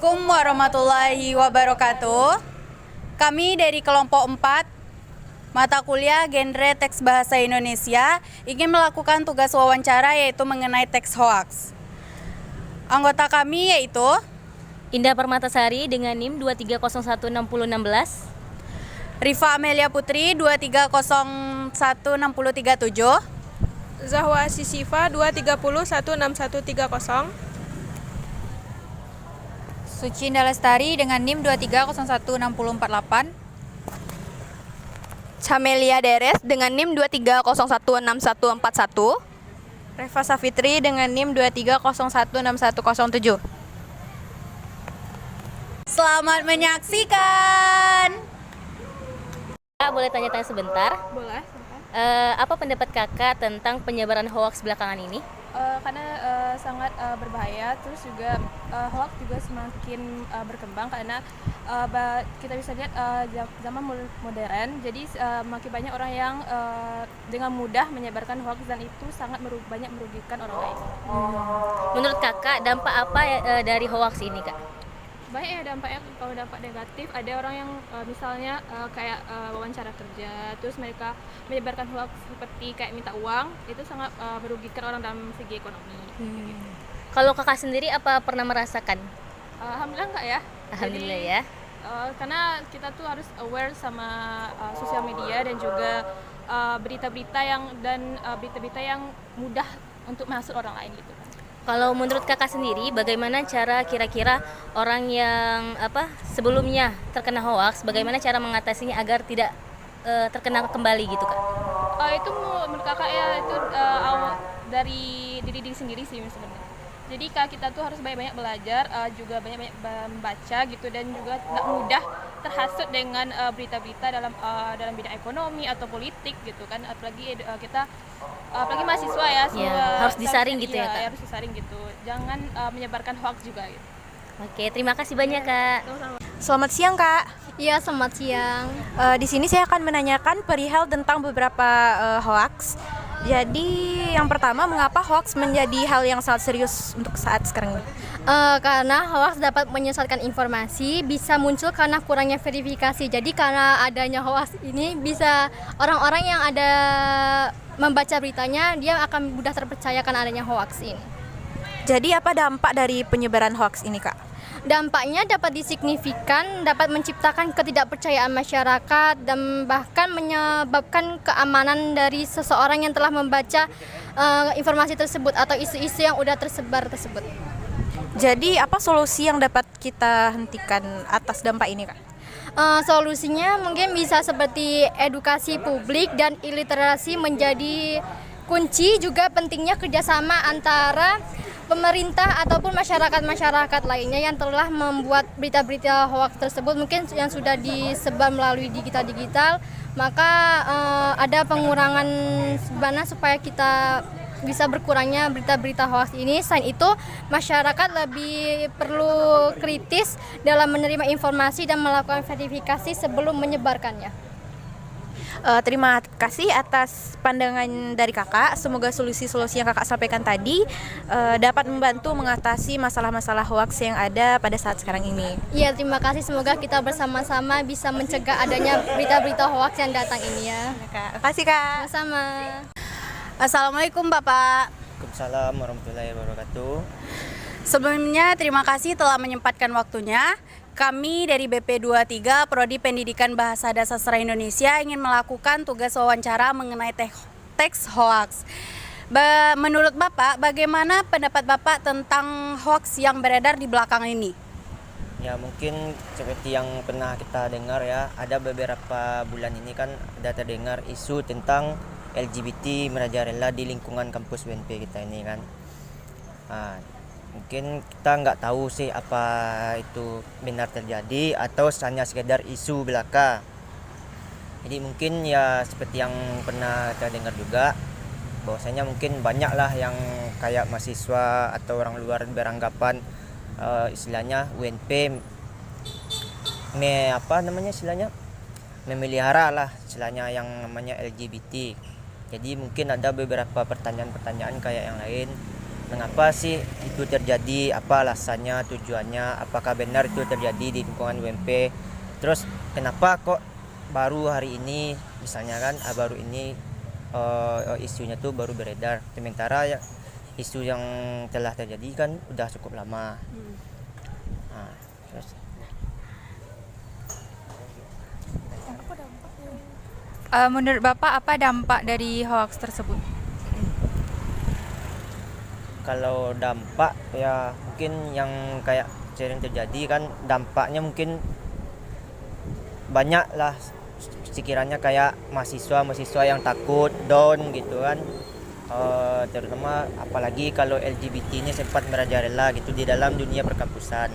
Assalamualaikum warahmatullahi wabarakatuh. Kami dari kelompok 4 mata kuliah genre teks bahasa Indonesia ingin melakukan tugas wawancara yaitu mengenai teks hoaks. Anggota kami yaitu Indah Permatasari dengan NIM 23016016, Rifa Amelia Putri 23016037, Zahwa Sisifa 2301630, Sucinda Lestari dengan NIM 23016048, Camelia Deres dengan NIM 23016141, Reva Safitri dengan NIM 23016107. selamat menyaksikan. Kak, boleh tanya-tanya sebentar? boleh. Apa pendapat kakak tentang penyebaran hoaks belakangan ini? Karena sangat berbahaya, terus juga hoax juga semakin berkembang karena kita bisa lihat zaman modern, jadi makin banyak orang yang dengan mudah menyebarkan hoax dan itu sangat banyak merugikan orang lain. Menurut kakak, dampak apa dari hoaks ini, Kak? Banyak ya dampaknya. Kalau dampak negatif, ada orang yang misalnya kayak wawancara kerja, terus mereka menyebarkan hoax seperti kayak minta uang, itu sangat merugikan orang dalam segi ekonomi. Gitu. Kalau kakak sendiri apa pernah merasakan? Alhamdulillah enggak ya. Alhamdulillah Jadi, ya. karena kita tuh harus aware sama sosial media dan juga berita-berita yang mudah untuk masuk orang lain gitu kan. Kalau menurut kakak sendiri, bagaimana cara kira-kira orang yang sebelumnya terkena hoaks, bagaimana cara mengatasinya agar tidak terkena kembali gitu, Kak? Itu menurut kakak ya itu dari diri sendiri sih sebenarnya. Jadi kita tuh harus banyak-banyak belajar, juga banyak-banyak membaca gitu, dan juga nggak mudah terhasut dengan berita-berita dalam bidang ekonomi atau politik gitu kan. Apalagi apalagi mahasiswa ya, harus disaring gitu ya, Kak? Harus disaring gitu. Jangan menyebarkan hoax juga gitu. Oke, terima kasih banyak, Kak. Selamat siang, Kak. Iya, selamat siang. Di sini saya akan menanyakan perihal tentang beberapa hoaks. Jadi yang pertama, mengapa hoaks menjadi hal yang sangat serius untuk saat sekarang ini? Karena hoax dapat menyesatkan informasi, bisa muncul karena kurangnya verifikasi. Jadi karena adanya hoax ini, bisa orang-orang yang ada membaca beritanya, dia akan mudah terpercaya karena adanya hoax ini. Jadi apa dampak dari penyebaran hoaks ini, Kak? Dampaknya dapat disignifikan, dapat menciptakan ketidakpercayaan masyarakat dan bahkan menyebabkan keamanan dari seseorang yang telah membaca informasi tersebut atau isu-isu yang sudah tersebar tersebut. Jadi apa solusi yang dapat kita hentikan atas dampak ini, Kak? Solusinya mungkin bisa seperti edukasi publik dan iliterasi menjadi kunci, juga pentingnya kerjasama antara pemerintah ataupun masyarakat lainnya yang telah membuat berita-berita hoax tersebut, mungkin yang sudah disebar melalui digital, maka ada pengurangan sebenarnya supaya kita bisa berkurangnya berita-berita hoax ini. Selain itu, masyarakat lebih perlu kritis dalam menerima informasi dan melakukan verifikasi sebelum menyebarkannya. Terima kasih atas pandangan dari Kakak. Semoga solusi-solusi yang Kakak sampaikan tadi dapat membantu mengatasi masalah-masalah hoaks yang ada pada saat sekarang ini. Iya, terima kasih. Semoga kita bersama-sama bisa mencegah adanya berita-berita hoaks yang datang ini ya. Terima kasih, Kak. Sama. Assalamualaikum Bapak. Waalaikumsalam warahmatullahi wabarakatuh. Sebelumnya terima kasih telah menyempatkan waktunya. Kami dari BP23 Prodi Pendidikan Bahasa dan Sastra Indonesia ingin melakukan tugas wawancara mengenai teks hoaks. Menurut Bapak, bagaimana pendapat Bapak tentang hoaks yang beredar di belakangan ini? Ya, mungkin seperti yang pernah kita dengar ya, ada beberapa bulan ini kan ada terdengar isu tentang LGBT merajalela di lingkungan kampus UNP kita ini kan. Mungkin kita nggak tahu sih apa itu benar terjadi atau hanya sekedar isu belaka. Jadi mungkin ya seperti yang pernah kita dengar juga, bahwasanya mungkin banyaklah yang kayak mahasiswa atau orang luar beranggapan istilahnya UNP memelihara lah istilahnya yang namanya LGBT. Jadi mungkin ada beberapa pertanyaan-pertanyaan kayak yang lain. mengapa sih itu terjadi, apa alasannya, tujuannya, apakah benar itu terjadi di lingkungan UMP. Terus kenapa kok baru hari ini misalnya kan baru ini isunya tuh baru beredar, sementara ya isu yang telah terjadi kan udah cukup lama. Nah, terus Menurut Bapak apa dampak dari hoax tersebut? kalau dampak ya mungkin yang kayak sering terjadi kan dampaknya mungkin banyak lah, sekiranya kayak mahasiswa yang takut down gitu kan. Terutama apalagi kalau LGBT-nya sempat merajalela gitu di dalam dunia perkampusan.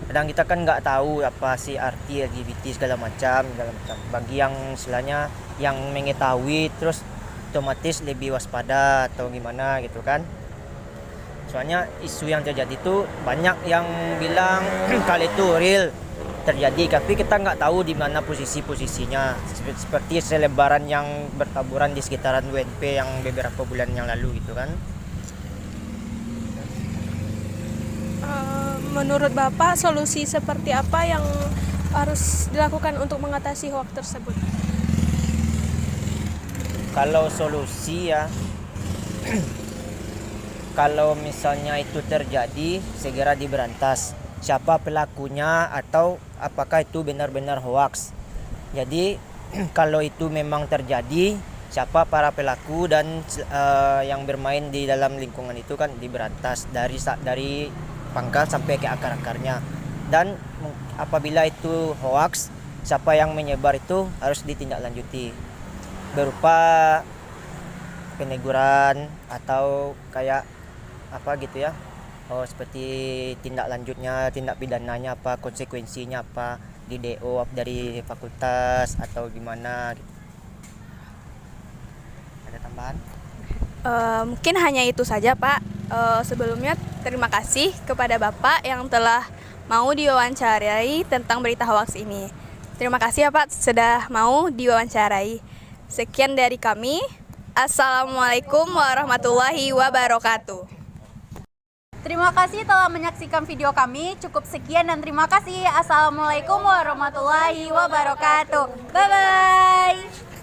Kadang kita kan nggak tahu apa sih arti LGBT segala macam. Bagi yang istilahnya yang mengetahui terus otomatis lebih waspada atau gimana gitu kan. Soalnya isu yang terjadi itu banyak yang bilang kalau itu real terjadi, tapi kita nggak tahu di mana posisinya. Seperti selebaran yang bertaburan di sekitaran UNP yang beberapa bulan yang lalu gitu kan. Menurut Bapak, solusi seperti apa yang harus dilakukan untuk mengatasi hoax tersebut? Kalau solusi ya, kalau misalnya itu terjadi segera diberantas. Siapa pelakunya atau apakah itu benar-benar hoax. Jadi kalau itu memang terjadi, siapa para pelaku dan yang bermain di dalam lingkungan itu kan diberantas dari pangkal sampai ke akar-akarnya. Dan apabila itu hoax, siapa yang menyebar itu harus ditindaklanjuti berupa peneguran atau kayak apa gitu ya. Seperti tindak lanjutnya, tindak pidananya apa, konsekuensinya apa, di DO dari fakultas atau gimana gitu. Ada tambahan? Mungkin hanya itu saja, Pak. Sebelumnya terima kasih kepada Bapak yang telah mau diwawancarai tentang berita hoax ini. Terima kasih ya Pak sudah mau diwawancarai. Sekian dari kami. Assalamualaikum warahmatullahi wabarakatuh. Terima kasih telah menyaksikan video kami. Cukup sekian dan terima kasih. Assalamualaikum warahmatullahi wabarakatuh. Bye bye.